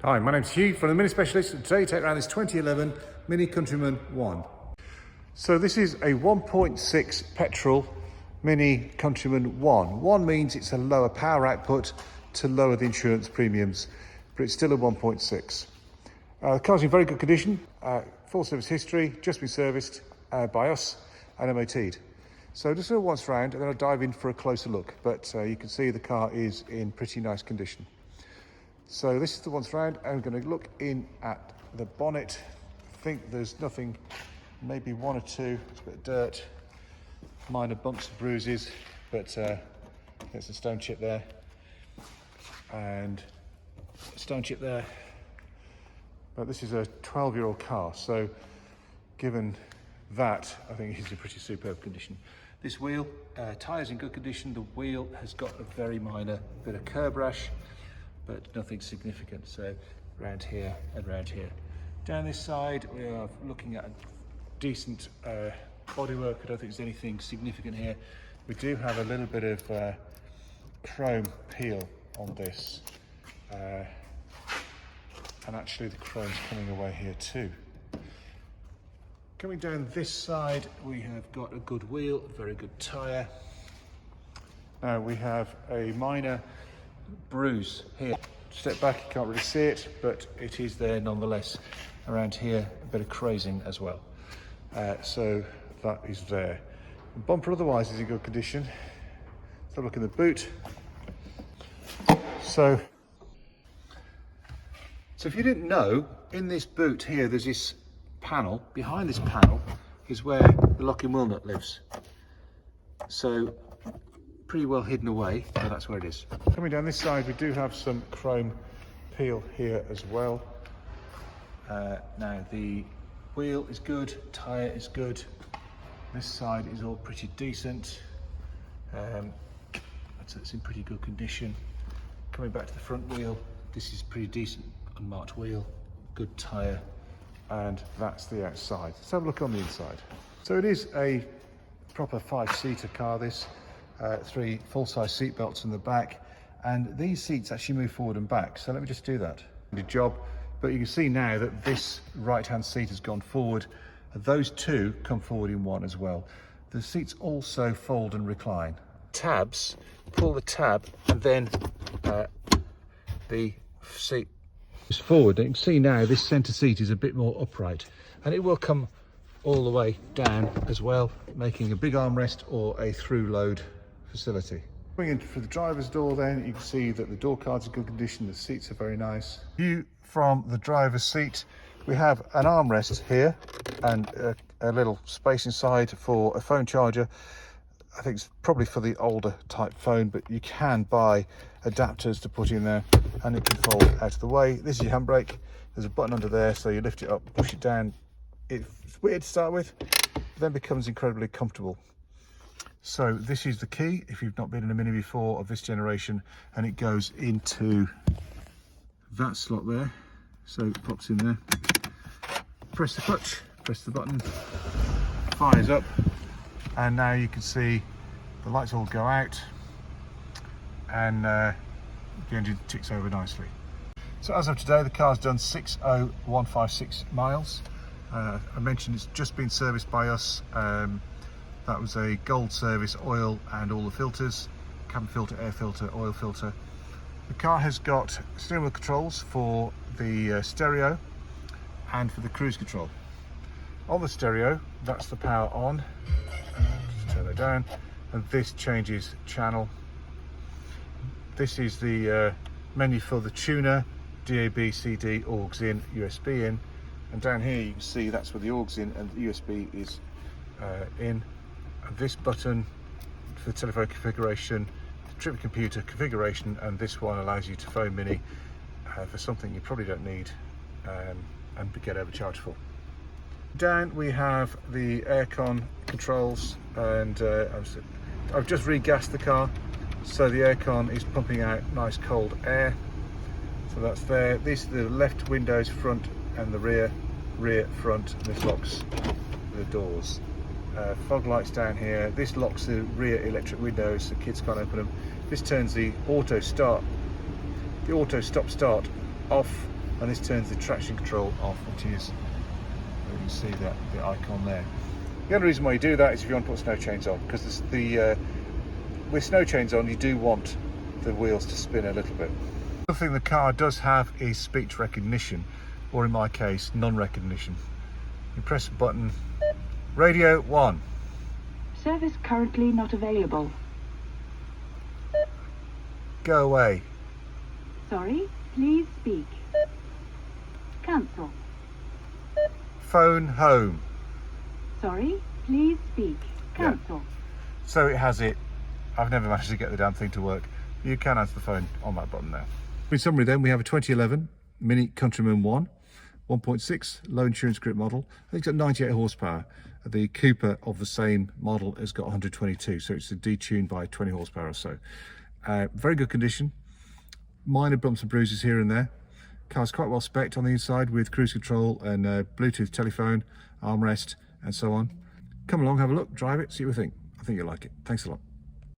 Hi, my name's Hugh from the Mini Specialist, and today take around this 2011 Mini Countryman One. So this is a 1.6 petrol Mini Countryman One. One means it's a lower power output to lower the insurance premiums, but it's still a 1.6. The car's in very good condition, full service history, just been serviced by us and MOT'd. So just a once round and then I'll dive in for a closer look, but you can see the car is in pretty nice condition. So this is the once round, and we're going to look in at the bonnet. I think there's nothing, maybe one or two, it's a bit of dirt, minor bumps and bruises, but there's a stone chip there, and a stone chip there. But this is a 12-year-old car, so given that, I think it's in pretty superb condition. This wheel, tyres in good condition. The wheel has got a very minor bit of curb rash, but nothing significant. So around here and around here. Down this side, we are looking at a decent bodywork. I don't think there's anything significant here. We do have a little bit of chrome peel on this. And actually the chrome's coming away here too. Coming down this side, we have got a good wheel, a very good tyre. Now we have a minor bruise here. Step back, you can't really see it, but it is there nonetheless. Around here, a bit of crazing as well. So that is there. The bumper otherwise is in good condition. Let's have a look in the boot. So if you didn't know, in this boot here, there's this panel. Behind this panel is where the locking wheel nut lives. So pretty well hidden away, but that's where it is. Coming down this side, we do have some chrome peel here as well. Now the wheel is good, tyre is good. This side is all pretty decent. It's in pretty good condition. Coming back to the front wheel, this is pretty decent, unmarked wheel, good tyre. And that's the outside. Let's have a look on the inside. So it is a proper 5-seater car, this. 3 full-size seat belts in the back, and these seats actually move forward and back. So let me just do that. Good job. But you can see now that this right-hand seat has gone forward. Those two come forward in one as well. The seats also fold and recline. Tabs, pull the tab, and then the seat is forward. And you can see now this centre seat is a bit more upright, and it will come all the way down as well, making a big armrest or a through load facility. Going in for the driver's door, then you can see that the door card's in good condition, the seats are very nice. View from the driver's seat, we have an armrest here and a little space inside for a phone charger. I think it's probably for the older type phone, but you can buy adapters to put in there and it can fold out of the way. This is your handbrake. There's a button under there, so you lift it up, push it down. It's weird to start with, but then becomes incredibly comfortable. So this is the key, if you've not been in a Mini before of this generation, and it goes into that slot there. So it pops in there. Press the clutch, press the button, fires up, and now you can see the lights all go out, and the engine ticks over nicely. So as of today, the car's done 60156 miles. I mentioned it's just been serviced by us. That was a gold service, oil and all the filters, cabin filter, air filter, oil filter. The car has got steering wheel controls for the stereo and for the cruise control. On the stereo, that's the power on. Just turn that down, and this changes channel. This is the menu for the tuner, DAB, CD, AUX in, USB in. And down here you can see that's where the AUX in and the USB is in. And this button for the telephone configuration, the trip computer configuration, and this one allows you to phone Mini for something you probably don't need and get overcharged for. Down we have the aircon controls, and I've just regassed the car, so the aircon is pumping out nice cold air. So that's there. These are the left windows, front and the rear front, and this locks the doors. Fog lights down here. This locks the rear electric windows so kids can't open them. This turns the auto stop start off and this turns the traction control off, which is, you can see that the icon there. The only reason why you do that is if you want to put snow chains on, because with snow chains on, you do want the wheels to spin a little bit. The other thing the car does have is speech recognition, or in my case, non-recognition. You press a button, radio 1. Service currently not available. Go away. Sorry, please speak. Cancel. Phone home. Sorry, please speak. Cancel. Yeah. So it has it. I've never managed to get the damn thing to work. You can answer the phone on that button there. In summary then, we have a 2011 Mini Countryman One, 1.6 low insurance group model. I think it's got 98 horsepower. The Cooper of the same model has got 122, so it's detuned by 20 horsepower or so. Very good condition. Minor bumps and bruises here and there. Car's quite well spec'd on the inside with cruise control and Bluetooth telephone, armrest and so on. Come along, have a look, drive it, see what you think. I think you'll like it. Thanks a lot.